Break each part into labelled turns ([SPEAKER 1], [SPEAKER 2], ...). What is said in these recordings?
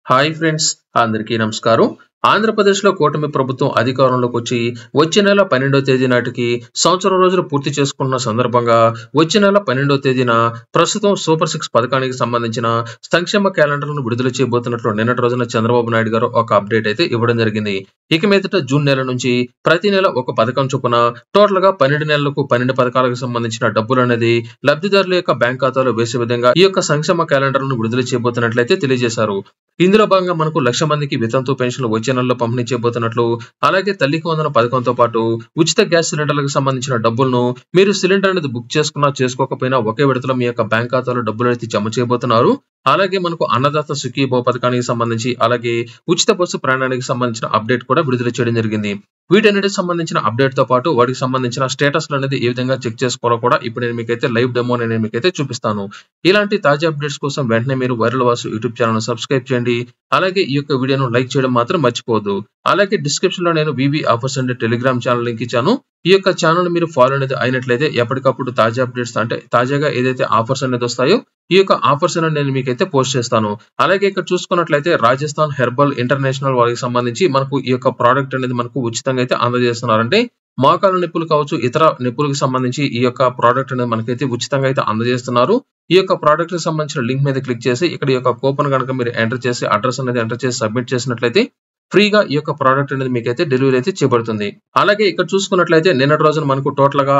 [SPEAKER 1] Hi friends, అందరికీ నమస్కారం. ఆంధ్రప్రదేశ్లో కూటమి ప్రభుత్వం అధికారంలోకి వచ్చి వచ్చే నెల 12వ తేదీ నాటికి సంవత్సరం రోజులు పూర్తి చేసుకున్న సందర్భంగా వచ్చే నెల 12వ తేదీన ప్రస్తుతం సూపర్ 6 పథకానికి సంబంధించిన సంక్షేమ క్యాలెండర్ను విడుదల చేయబోతున్నట్లు నిన్నటి రోజున చంద్రబాబు నాయుడు గారు ఒక అప్డేట్ అయితే ఇవ్వడం జరిగింది. ఇక మీదట జూన్ నెల నుంచి ప్రతి నెల ఒక పథకం చొప్పున టోటల్ గా 12 నెలలకు 12 పథకాలకు సంబంధించిన డబ్బులు అనేది లబ్ధిదారుల యొక్క బ్యాంక్ ఖాతాలో వేసే విధంగా ఈ యొక్క సంక్షేమ క్యాలెండర్ను విడుదల చేయబోతున్నట్లయితే తెలియజేశారు. ఇందులో భాగంగా మనకు 1,00,000 మందికి వితంతు పెన్షన్లు వచ్చే నెలలో పంపిణీ చేయబోతున్నట్లు, అలాగే తల్లికి వందన పథకంతో పాటు ఉచిత గ్యాస్ సిలిండర్లకు సంబంధించిన డబ్బులను మీరు సిలిండర్ అనేది బుక్ చేసుకున్నా చేసుకోకపోయినా ఒకే విడతలో మీ యొక్క బ్యాంక్ ఖాతాలో డబ్బులు అయితే జమ చేయబోతున్నారు. అలాగే మనకు అన్నదాత సుఖీభవ పథకానికి సంబంధించి, అలాగే ఉచిత బస్సు ప్రయాణానికి సంబంధించిన అప్డేట్ కూడా విడుదల చేయడం జరిగింది. వీటన్నిటికి సంబంధించిన అప్డేట్ తో పాటు వాటికి సంబంధించిన స్టేటస్ అనేది ఏ విధంగా చెక్ చేసుకోవాలో కూడా ఇప్పుడు నేను మీకైతే లైవ్ డెమో నేను మీకైతే చూపిస్తాను. ఇలాంటి తాజా అప్డేట్స్ కోసం వెంటనే మీరు viral Vasu YouTube channel subscribe చేయండి. అలాగే ఈ యొక్క వీడియోను లైక్ చేయడం మాత్రం మర్చిపోవద్దు. అలాగే డిస్క్రిప్షన్ లో నేను వివి offers and Telegram channel link ఇచ్చాను. ఈ యొక్క ఛానల్ మీరు ఫాలో అనేది అయినట్లయితే ఎప్పటికప్పుడు తాజా అప్డేట్స్ అంటే తాజాగా ఏదైతే ఆఫర్స్ అనేది వస్తాయో ఈ యొక్క ఆఫర్స్ అనేది నేను మీకైతే పోస్ట్ చేస్తాను. అలాగే ఇక్కడ చూసుకున్నట్లయితే రాజస్థాన్ హెర్బల్ ఇంటర్నేషనల్ వారికి సంబంధించి మనకు ఈ యొక్క ప్రోడక్ట్ అనేది మనకు ఉచితంగా అయితే అందజేస్తున్నారంటే మోకాలు నొప్పులు కావచ్చు, ఇతర నొప్పులకు సంబంధించి ఈ యొక్క ప్రోడక్ట్ అనేది మనకైతే ఉచితంగా అయితే అందజేస్తున్నారు. ఈ యొక్క ప్రోడక్ట్ కి సంబంధించిన లింక్ మీద క్లిక్ చేసి ఇక్కడ ఈ యొక్క కూపన్ కనుక మీరు ఎంటర్ చేసి అడ్రస్ అనేది ఎంటర్ చేసి సబ్మిట్ చేసినట్లయితే ఫ్రీగా ఈ యొక్క ప్రోడక్ట్ అనేది మీకైతే డెలివరీ అయితే చేయబడుతుంది. అలాగే ఇక్కడ చూసుకున్నట్లయితే నిన్నటి రోజున మనకు టోటల్ గా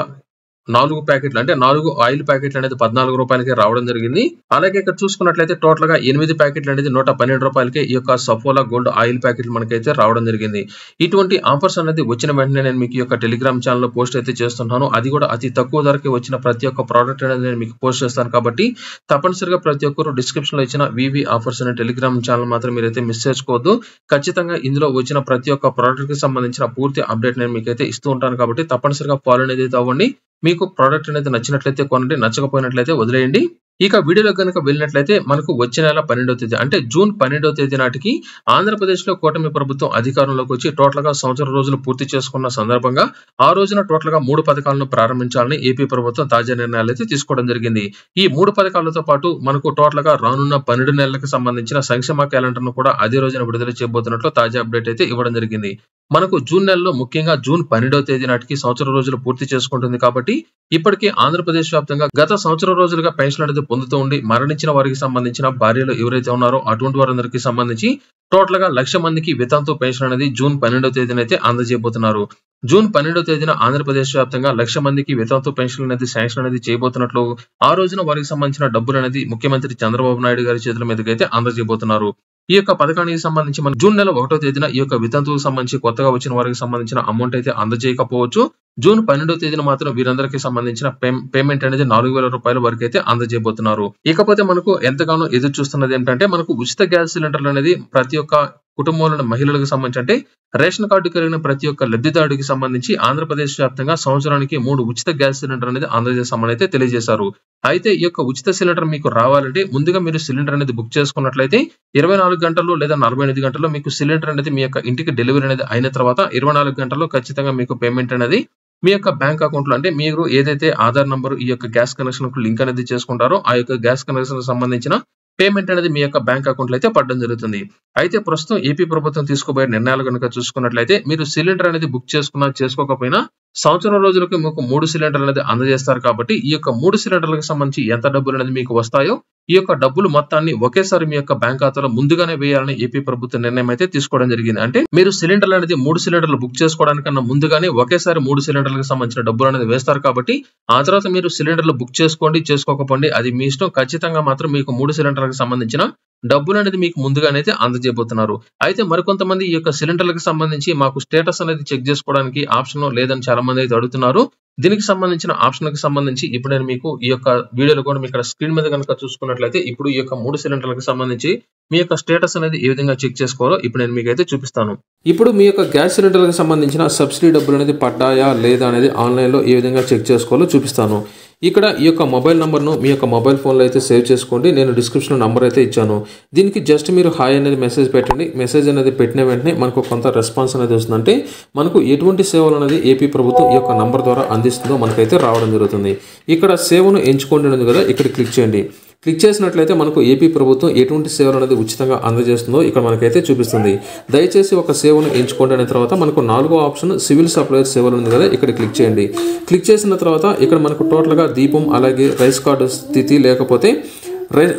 [SPEAKER 1] 4 ప్యాకెట్లు అంటే 4 ఆయిల్ ప్యాకెట్లు అనేది 14 రూపాయలకి రావడం జరిగింది. అలాగే ఇక్కడ చూసుకున్నట్లయితే టోటల్ గా 8 ప్యాకెట్లు అనేది 112 రూపాయలకి ఈ యొక్క సఫోలా గోల్డ్ ఆయిల్ ప్యాకెట్లు మనకైతే రావడం జరిగింది. ఇటువంటి ఆఫర్స్ అనేది వచ్చిన వెంటనే నేను మీకు ఈ యొక్క టెలిగ్రామ్ ఛానల్ లో పోస్ట్ అయితే చేస్తున్నాను. అది కూడా అతి తక్కువ ధరకి వచ్చిన ప్రతి ఒక్క ప్రోడక్ట్ అనేది నేను మీకు పోస్ట్ చేస్తాను. కాబట్టి తప్పనిసరిగా ప్రతి ఒక్కరు డిస్క్రిప్షన్ లో ఇచ్చిన వివి ఆఫర్స్ అనే టెలిగ్రామ్ ఛానల్ మాత్రం మీరైతే మిస్ చేసుకోవద్దు. ఖచ్చితంగా ఇందులో వచ్చిన ప్రతి ఒక్క ప్రోడక్ట్ కి సంబంధించిన పూర్తి అప్డేట్ నేను మీకైతే ఇస్తూ ఉంటాను. కాబట్టి తప్పనిసరిగా ఫాలో అనేది అవ్వండి. మీకు ప్రోడక్ట్ అనేది నచ్చినట్లయితే కొనండి, నచ్చకపోయినట్లయితే వదిలేయండి. ఇక వీడియోలో కనుక వెళ్ళినట్లయితే మనకు వచ్చే నెల 12వ తేదీ అంటే జూన్ 12వ తేదీ నాటికి ఆంధ్రప్రదేశ్ లో కూటమి ప్రభుత్వం అధికారంలోకి వచ్చి టోటల్ గా సంవత్సరం రోజులు పూర్తి చేసుకున్న సందర్భంగా ఆ రోజున టోటల్ గా 3 పథకాలను ప్రారంభించాలని ఏపీ ప్రభుత్వం తాజా నిర్ణయాలు అయితే తీసుకోవడం జరిగింది. ఈ 3 పథకాలతో పాటు మనకు టోటల్ గా రానున్న 12 నెలలకు సంబంధించిన సంక్షేమ క్యాలెండర్ ను కూడా అదే రోజున విడుదల చేయబోతున్నట్లు తాజా అప్డేట్ అయితే ఇవ్వడం జరిగింది. మనకు జూన్ నెలలో ముఖ్యంగా జూన్ 12వ తేదీ నాటికి సంవత్సరం రోజులు పూర్తి చేసుకుంటుంది. కాబట్టి ఇప్పటికే ఆంధ్రప్రదేశ్ వ్యాప్తంగా గత సంవత్సరం రోజులుగా పెన్షన్ అనేది పొందుతూ ఉండి మరణించిన వారికి సంబంధించిన భార్యలు ఎవరైతే ఉన్నారో అటువంటి వారందరికీ సంబంధించి టోటల్ గా 1,00,000 మందికి వితంతు పెన్షన్ అనేది జూన్ 12వ తేదీన అయితే అందజేయబోతున్నారు. జూన్ 12వ తేదీన ఆంధ్రప్రదేశ్ వ్యాప్తంగా 1,00,000 మందికి వితంతు పెన్షన్ అనేది శాంక్షన్ అనేది చేయబోతున్నట్లు, ఆ రోజున వారికి సంబంధించిన డబ్బులు అనేది ముఖ్యమంత్రి చంద్రబాబు నాయుడు గారి చేతుల మీదకి అయితే అందజేయబోతున్నారు. ఈ యొక్క పథకానికి సంబంధించి మనం జూన్ నెల 1వ తేదీన ఈ యొక్క వితంతువుకు సంబంధించి కొత్తగా వచ్చిన వారికి సంబంధించిన అమౌంట్ అయితే అందజేయకపోవచ్చు. జూన్ 12వ తేదీన మాత్రం వీరందరికీ సంబంధించిన పేమెంట్ అనేది 4,000 రూపాయల వరకు అయితే అందజేయబోతున్నారు. ఇకపోతే మనకు ఎంతగానో ఎదురు చూస్తున్నది ఏంటంటే మనకు ఉచిత గ్యాస్ సిలిండర్లు అనేది ప్రతి ఒక్క కుటుంబంలోని మహిళలకు సంబంధించి అంటే రేషన్ కార్డు కలిగిన ప్రతి ఒక్క లబ్ధిదారుడికి సంబంధించి ఆంధ్రప్రదేశ్ వ్యాప్తంగా సంవత్సరానికి 3 ఉచిత గ్యాస్ సిలిండర్ అనేది అందజేస్తామని అయితే తెలియజేశారు. అయితే ఈ యొక్క ఉచిత సిలిండర్ మీకు రావాలంటే ముందుగా మీరు సిలిండర్ అనేది బుక్ చేసుకున్నట్లయితే 24 గంటల్లో లేదా 48 గంటల్లో మీకు సిలిండర్ అనేది మీ యొక్క ఇంటికి డెలివరీ అనేది అయిన తర్వాత 24 గంటల్లో ఖచ్చితంగా మీకు పేమెంట్ అనేది మీ యొక్క బ్యాంక్ అకౌంట్ లో అంటే మీరు ఏదైతే ఆధార్ నంబర్ ఈ యొక్క గ్యాస్ కనెక్షన్ కు లింక్ అనేది చేసుకుంటారో ఆ యొక్క గ్యాస్ కనెక్షన్ సంబంధించిన పేమెంట్ అనేది మీ యొక్క బ్యాంక్ అకౌంట్ లో అయితే పడడం జరుగుతుంది. అయితే ప్రస్తుతం ఏపీ ప్రభుత్వం తీసుకోబోయే నిర్ణయాలు కనుక చూసుకున్నట్లయితే మీరు సిలిండర్ అనేది బుక్ చేసుకున్నా చేసుకోకపోయినా సంవత్సరం రోజులకు మీకు 3 సిలిండర్లు అనేది అందజేస్తారు. కాబట్టి ఈ యొక్క 3 సిలిండర్లకు సంబంధించి ఎంత డబ్బులు అనేది మీకు వస్తాయో ఈ యొక్క డబ్బులు మొత్తాన్ని ఒకేసారి మీ యొక్క బ్యాంక్ ఖాతాలో ముందుగానే వేయాలని ఏపీ ప్రభుత్వం నిర్ణయం అయితే తీసుకోవడం జరిగింది. అంటే మీరు సిలిండర్లు అనేది 3 సిలిండర్లు బుక్ చేసుకోవడానికన్నా ముందుగానే ఒకేసారి 3 సిలిండర్లకు సంబంధించిన డబ్బులు అనేది వేస్తారు. కాబట్టి ఆ తర్వాత మీరు సిలిండర్లు బుక్ చేసుకోండి చేసుకోకపోండి అది మీ ఇష్టం. ఖచ్చితంగా మాత్రం మీకు 3 సిలిండర్లకు సంబంధించిన డబ్బులు అనేది మీకు ముందుగానే అయితే అందజేయబోతున్నారు. అయితే మరికొంతమంది ఈ యొక్క సిలిండర్లకు సంబంధించి మాకు స్టేటస్ అనేది చెక్ చేసుకోవడానికి ఆప్షన్ లేదని చాలా మంది అయితే అడుగుతున్నారు. దీనికి సంబంధించిన ఆప్షన్ కి సంబంధించి ఇప్పుడు నేను మీకు ఈ యొక్క వీడియోలో కూడా మీకు ఇక్కడ స్క్రీన్ మీద కనుక చూసుకున్నట్లయితే ఇప్పుడు ఈ యొక్క 3 సిలిండర్లకు సంబంధించి మీ యొక్క స్టేటస్ అనేది ఏ విధంగా చెక్ చేసుకోవాలో ఇప్పుడు నేను మీకు అయితే చూపిస్తాను. ఇప్పుడు మీ యొక్క గ్యాస్ సిలిండర్లకు సంబంధించిన సబ్సిడీ డబ్బులు అనేది పడ్డాయా లేదా అనేది ఆన్లైన్ లో ఏ విధంగా చెక్ చేసుకోవాలో చూపిస్తాను. ఇక్కడ ఈ యొక్క మొబైల్ నంబర్ను మీ యొక్క మొబైల్ ఫోన్లో అయితే సేవ్ చేసుకోండి. నేను డిస్క్రిప్షన్లో నంబర్ అయితే ఇచ్చాను. దీనికి జస్ట్ మీరు హాయ్ అనేది మెసేజ్ పెట్టండి. మెసేజ్ అనేది పెట్టిన వెంటనే మనకు కొంత రెస్పాన్స్ అనేది వస్తుంది. అంటే మనకు ఎటువంటి సేవలు అనేది ఏపీ ప్రభుత్వం ఈ యొక్క నంబర్ ద్వారా అందిస్తుందో మనకైతే రావడం జరుగుతుంది. ఇక్కడ సేవను ఎంచుకోండి ఉంది కదా, ఇక్కడ క్లిక్ చేయండి.
[SPEAKER 2] క్లిక్ చేసినట్లయితే మనకు ఏపీ ప్రభుత్వం ఎటువంటి సేవలు అనేది ఉచితంగా అందజేస్తుందో ఇక్కడ మనకైతే చూపిస్తుంది. దయచేసి ఒక సేవను ఎంచుకోండి అనే తర్వాత మనకు 4వ ఆప్షన్ సివిల్ సప్లైయర్ సేవలు ఉంది కదా, ఇక్కడ క్లిక్ చేయండి. క్లిక్ చేసిన తర్వాత ఇక్కడ మనకు టోటల్గా దీపం అలాగే రైస్ కార్డు స్థితి లేకపోతే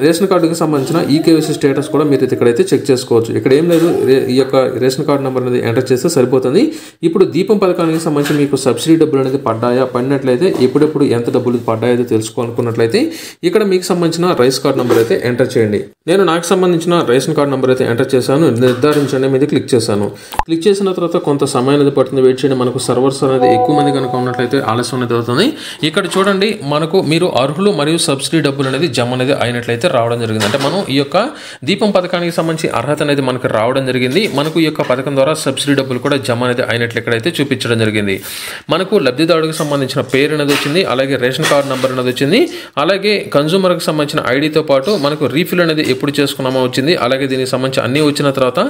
[SPEAKER 2] రేషన్ కార్డుకి సంబంధించిన ఈకేవైసీ స్టేటస్ కూడా మీరు ఇక్కడైతే చెక్ చేసుకోవచ్చు. ఇక్కడ ఏం లేదు, ఈ యొక్క రేషన్ కార్డు నెంబర్ అనేది ఎంటర్ చేస్తే సరిపోతుంది. ఇప్పుడు దీపం పథకానికి సంబంధించి మీకు సబ్సిడీ డబ్బులు అనేది పడినట్లయితే ఎప్పుడెప్పుడు ఎంత డబ్బులు పడ్డాయో తెలుసుకోవాలనుకున్నట్లయితే ఇక్కడ మీకు సంబంధించిన రైస్ కార్డు నెంబర్ అయితే ఎంటర్ చేయండి. నేను నాకు సంబంధించిన రేషన్ కార్డు నెంబర్ అయితే ఎంటర్ చేశాను. నిర్ధారించండి మీద క్లిక్ చేశాను. క్లిక్ చేసిన తర్వాత కొంత సమయం అనేది పడుతుంది, వెయిట్ చేయండి. మనకు సర్వర్స్ అనేది ఎక్కువ మంది కనుక ఉన్నట్లయితే ఆలస్యం అనేది అవుతుంది. ఇక్కడ చూడండి, మనకు మీరు అర్హులు మరియు సబ్సిడీ డబ్బులు అనేది జమ అనేది అయినట్లయితే రావడం జరిగింది. అంటే మనం ఈ యొక్క దీపం పథకానికి సంబంధించి అర్హత అనేది మనకు రావడం జరిగింది. మనకు ఈ యొక్క పథకం ద్వారా సబ్సిడీ డబ్బులు కూడా జమ అనేది అయినట్లు ఇక్కడైతే చూపించడం జరిగింది. మనకు లబ్ధిదారుడికి సంబంధించిన పేరు అనేది వచ్చింది, అలాగే రేషన్ కార్డు నెంబర్ అనేది వచ్చింది, అలాగే కన్జ్యూమర్కి సంబంధించిన ఐడితో పాటు మనకు రీఫిల్ అనేది ఎప్పుడు చేసుకున్నామో వచ్చింది. అలాగే దీనికి సంబంధించి అన్నీ వచ్చిన తర్వాత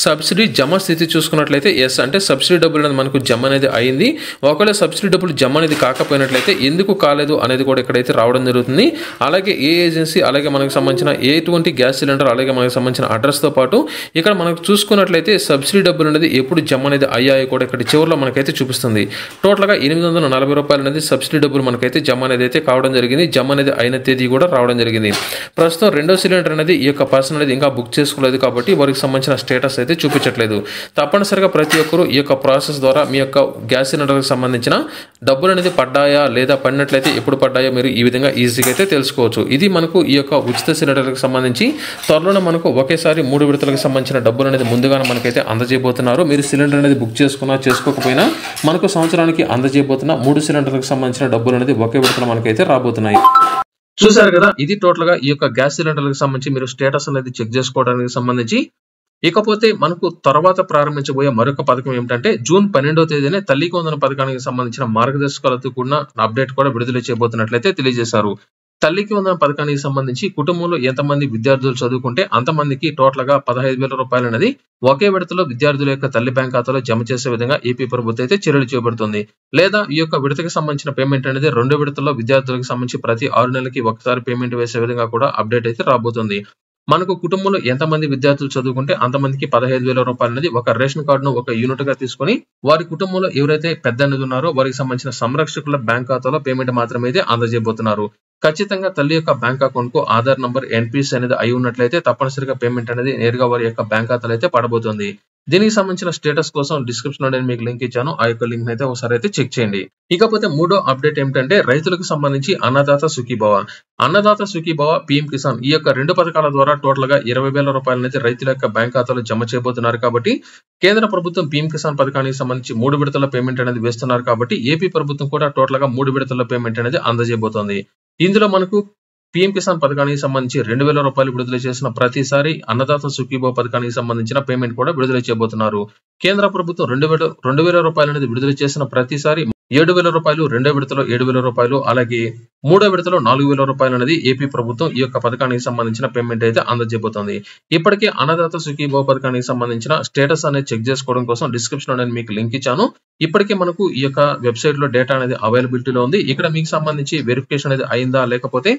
[SPEAKER 2] సబ్సిడీ జమ స్థితి చూసుకున్నట్లయితే ఎస్ అంటే సబ్సిడీ డబ్బులు అనేది మనకు జమ అనేది అయింది. ఒకవేళ సబ్సిడీ డబ్బులు జమ అనేది కాకపోయినట్లయితే ఎందుకు కాలేదు అనేది కూడా ఇక్కడైతే రావడం జరుగుతుంది. అలాగే ఏ ఏజెన్సీ, అలాగే మనకు సంబంధించిన ఎటువంటి గ్యాస్ సిలిండర్, అలాగే మనకు సంబంధించిన అడ్రస్తో పాటు ఇక్కడ మనకు చూసుకున్నట్లయితే సబ్సిడీ డబ్బులు అనేది ఎప్పుడు జమ అనేది అయ్యాయి కూడా ఇక్కడ చివరిలో మనకైతే చూపిస్తుంది. టోటల్గా 840 రూపాయలు అనేది సబ్సిడీ డబ్బులు మనకైతే జమ అనేది అయితే కావడం జరిగింది. జమ అనేది అయిన తేదీ కూడా రావడం జరిగింది. ప్రస్తుతం రెండో సిలిండర్ అనేది ఈ యొక్క పర్సన్ అనేది ఇంకా బుక్ చేసుకోలేదు కాబట్టి వారికి సంబంధించిన స్టేటస్ అయితే చూపించట్లేదు. తప్పనిసరిగా ప్రతి ఒక్కరూ ఈ యొక్క ప్రాసెస్ ద్వారా మీ యొక్క గ్యాస్ సిలిండర్కి సంబంధించిన డబ్బులు అనేది పడ్డాయా లేదా పడినట్లయితే ఎప్పుడు పడ్డాయో మీరు ఈ విధంగా ఈజీగా అయితే తెలుసుకోవచ్చు. ఇది మనకు ఈ యొక్క ఉచిత సిలిండర్లకు సంబంధించి త్వరలోనే మనకు ఒకేసారి 3 విడతలకు సంబంధించిన డబ్బులు అనేది ముందుగానే మనకైతే అందజేయబోతున్నారు. మీరు సిలిండర్ అనేది బుక్ చేసుకున్నా చేసుకోకపోయినా మనకు సంవత్సరానికి అందజేయబోతున్న 3 సిలిండర్లకు సంబంధించిన డబ్బులు అనేది ఒకే విడతలో మనకైతే రాబోతున్నాయి.
[SPEAKER 1] చూసారు కదా, ఇది టోటల్ గా ఈ యొక్క గ్యాస్ సిలిండర్లకు సంబంధించి మీరు స్టేటస్ అనేది చెక్ చేసుకోవడానికి సంబంధించి. ఇకపోతే మనకు తర్వాత ప్రారంభించబోయే మరొక పథకం ఏమిటంటే జూన్ 12వ తేదీనే తల్లికి వందన పథకానికి సంబంధించిన మార్గదర్శకాలతో కూడిన అప్డేట్ కూడా విడుదల చేయబోతున్నట్లయితే తెలియజేశారు. తల్లికి వందన పథకానికి సంబంధించి కుటుంబంలో ఎంతమంది విద్యార్థులు చదువుకుంటే అంతమందికి టోటల్ గా 15,000 రూపాయలు అనేది ఒకే విడతలో విద్యార్థుల యొక్క తల్లి బ్యాంక్ ఖాతాలో జమ చేసే విధంగా ఏపీ ప్రభుత్వం అయితే చర్యలు చేపడుతుంది. లేదా ఈ యొక్క విడతకి సంబంధించిన పేమెంట్ అనేది 2 విడతల్లో విద్యార్థులకు సంబంధించి ప్రతి 6 నెలలకి ఒకసారి పేమెంట్ వేసే విధంగా కూడా అప్డేట్ అయితే రాబోతుంది. మనకు కుటుంబంలో ఎంతమంది విద్యార్థులు చదువుకుంటే అంతమందికి 15,000 రూపాయలు అనేది ఒక రేషన్ కార్డును ఒక యూనిట్ గా తీసుకుని వారి కుటుంబంలో ఎవరైతే పెద్ద అనేది ఉన్నారో వారికి సంబంధించిన సంరక్షకుల బ్యాంక్ ఖాతాలో పేమెంట్ మాత్రమే అయితే అందజేయబోతున్నారు. ఖచ్చితంగా తల్లి యొక్క బ్యాంక్ అకౌంట్ కు ఆధార్ నంబర్ ఎన్పిసి అనేది అయి ఉన్నట్లయితే తప్పనిసరిగా పేమెంట్ అనేది నేరుగా వారి యొక్క బ్యాంక్ ఖాతాలో అయితే పడబోతుంది. దీనికి సంబంధించిన స్టేటస్ కోసం డిస్క్రిప్షన్ లో నేను మీకు లింక్ ఇచ్చాను. ఆ యొక్క లింక్ అయితే ఒకసారి అయితే చెక్ చేయండి. ఇకపోతే మూడో అప్డేట్ ఏమిటంటే రైతులకు సంబంధించి అన్నదాత సుఖీభవ, అన్నదాత సుఖీభవ, పీఎం కిసాన్ ఈ యొక్క 2 పథకాల ద్వారా టోటల్ గా 20,000 రూపాయలు అయితే రైతుల యొక్క బ్యాంక్ ఖాతాలో జమ చేయబోతున్నారు. కాబట్టి కేంద్ర ప్రభుత్వం పీఎం కిసాన్ పథకానికి సంబంధించి 3 విడతల పేమెంట్ అనేది వేస్తున్నారు. కాబట్టి ఏపీ ప్రభుత్వం కూడా టోటల్ గా 3 విడతల పేమెంట్ అనేది అందజేయబోతోంది. ఇందులో మనకు పీఎం కిసాన్ పథకానికి సంబంధించి 2,000 రూపాయలు విడుదల చేసిన ప్రతిసారి అన్నదాత సుఖీభవ పథకానికి సంబంధించిన పేమెంట్ కూడా విడుదల చేయబోతున్నారు. కేంద్ర ప్రభుత్వం 2,000 రూపాయలు అనేది విడుదల చేసిన ప్రతిసారి 7,000 రూపాయలు, 2వ విడతలో 7,000 రూపాయలు, అలాగే 3వ విడతలో 4,000 రూపాయలు అనేది ఏపీ ప్రభుత్వం ఈ యొక్క పథకానికి సంబంధించిన పేమెంట్ అయితే అందజేయబోతోంది. ఇప్పటికే అన్నదాత సుఖీభవ పథకానికి సంబంధించిన స్టేటస్ అనేది చెక్ చేసుకోవడం కోసం డిస్క్రిప్షన్ లో నేను మీకు లింక్ ఇచ్చాను. ఇప్పటికే మనకు ఈ యొక్క వెబ్సైట్ లో డేటా అనేది అవైలబిలిటీలో ఉంది. ఇక్కడ మీకు సంబంధించి వెరిఫికేషన్ అనేది అయిందా, లేకపోతే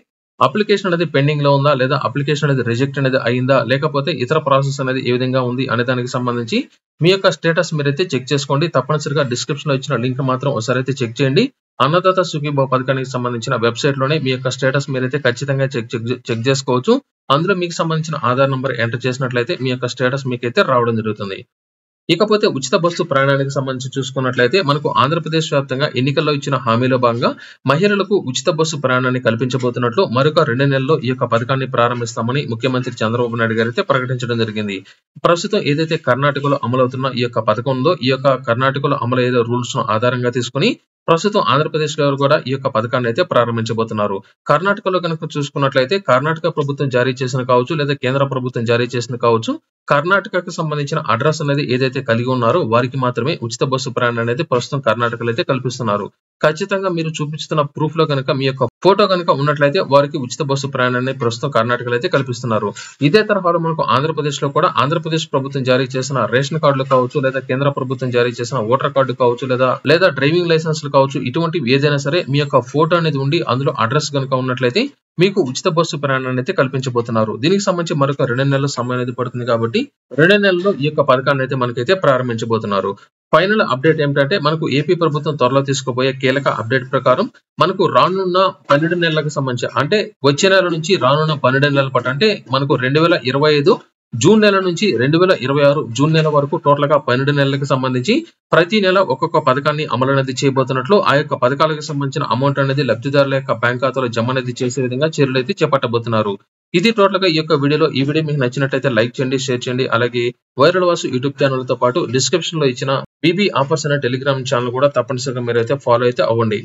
[SPEAKER 1] అప్లికేషన్ అనేది పెండింగ్ లో ఉందా, లేదా అప్లికేషన్ అనేది రిజెక్ట్ అనేది అయిందా, లేకపోతే ఇతర ప్రాసెస్ అనేది ఏ విధంగా ఉంది అనే దానికి సంబంధించి మీ యొక్క స్టేటస్ మీరైతే చెక్ చేసుకోండి. తప్పనిసరిగా డిస్క్రిప్షన్ లో ఇచ్చిన లింక్ మాత్రం ఒకసారి అయితే చెక్ చేయండి. అన్నదాత సుఖీభవ పథకానికి సంబంధించిన వెబ్సైట్ లోనే మీ యొక్క స్టేటస్ మీరైతే ఖచ్చితంగా చెక్ చేసుకోవచ్చు. అందులో మీకు సంబంధించిన ఆధార్ నంబర్ ఎంటర్ చేసినట్లయితే మీ యొక్క స్టేటస్ మీకైతే రావడం జరుగుతుంది. ఇకపోతే ఉచిత బస్సు ప్రయాణానికి సంబంధించి చూసుకున్నట్లయితే మనకు ఆంధ్రప్రదేశ్ వ్యాప్తంగా ఎన్నికల్లో ఇచ్చిన హామీలో భాగంగా మహిళలకు ఉచిత బస్సు ప్రయాణాన్ని కల్పించబోతున్నట్లు మరొక 2 నెలల్లో ఈ యొక్క పథకాన్ని ప్రారంభిస్తామని ముఖ్యమంత్రి చంద్రబాబు నాయుడు గారు అయితే ప్రకటించడం జరిగింది. ప్రస్తుతం ఏదైతే కర్ణాటకలో అమలవుతున్న ఈ యొక్క పథకం ఉందో ఈ యొక్క కర్ణాటకలో అమలయ్యే రూల్స్ ను ఆధారంగా తీసుకుని ప్రస్తుతం ఆంధ్రప్రదేశ్ లో కూడా ఈ యొక్క పథకాన్ని అయితే ప్రారంభించబోతున్నారు. కర్ణాటకలో కనుక చూసుకున్నట్లయితే కర్ణాటక ప్రభుత్వం జారీ చేసిన కావచ్చు, లేదా కేంద్ర ప్రభుత్వం జారీ చేసిన కావచ్చు, కర్ణాటకకు సంబంధించిన అడ్రస్ అనేది ఏదైతే కలిగి ఉన్నారో వారికి మాత్రమే ఉచిత బస్సు ప్రయాణం అనేది ప్రస్తుతం కర్ణాటకలో అయితే కల్పిస్తున్నారు. ఖచ్చితంగా మీరు చూపిస్తున్న ప్రూఫ్ లో కనుక మీ యొక్క ఫోటో కనుక ఉన్నట్లయితే వారికి ఉచిత బస్సు ప్రయాణాన్ని ప్రస్తుతం కర్ణాటకలో అయితే కల్పిస్తున్నారు. ఇదే తరహాలో మనకు ఆంధ్రప్రదేశ్ లో కూడా ఆంధ్రప్రదేశ్ ప్రభుత్వం జారీ చేసిన రేషన్ కార్డులు కావచ్చు, లేదా కేంద్ర ప్రభుత్వం జారీ చేసిన ఓటర్ కార్డు కావచ్చు, లేదా డ్రైవింగ్ లైసెన్స్లు కావచ్చు, ఇటువంటివి ఏదైనా సరే మీ యొక్క ఫోటో అనేది ఉండి అందులో అడ్రస్ కనుక ఉన్నట్లయితే మీకు ఉచిత బస్సు ప్రయాణాన్ని అయితే కల్పించబోతున్నారు. దీనికి సంబంధించి మరొక 2 నెలల సమయం అనేది పడుతుంది కాబట్టి 2 నెలల్లో ఈ యొక్క పథకాన్ని అయితే మనకైతే ప్రారంభించబోతున్నారు. ఫైనల్ అప్డేట్ ఏమిటంటే మనకు ఏపీ ప్రభుత్వం త్వరలో తీసుకోబోయే కీలక అప్డేట్ ప్రకారం మనకు రానున్న 12 నెలలకు సంబంధించి అంటే వచ్చే నెల నుంచి రానున్న 12 నెలల పాటు అంటే మనకు 2025 జూన్ నెల నుంచి 2026 జూన్ నెల వరకు టోటల్ గా 12 నెలలకు సంబంధించి ప్రతి నెల ఒక్కొక్క పథకాన్ని అమలు అనేది చేయబోతున్నట్లు ఆ యొక్క పథకాలకు సంబంధించిన అమౌంట్ అనేది లబ్ధిదారుల యొక్క బ్యాంక్ ఖాతాలో జమ అనేది చేసే విధంగా చర్యలు అయితే చేపట్టబోతున్నారు. ఇది టోటల్ గా ఈ యొక్క వీడియోలో. ఈ వీడియో మీకు నచ్చినట్లయితే లైక్ చేయండి, షేర్ చేయండి. అలాగే వైరల్ వాసు యూట్యూబ్ ఛానల్ తో పాటు డిస్క్రిప్షన్ లో ఇచ్చిన బీబీ ఆఫర్స్ అనే టెలిగ్రామ్ ఛానల్ కూడా తప్పనిసరిగా మీరైతే ఫాలో అయితే అవ్వండి.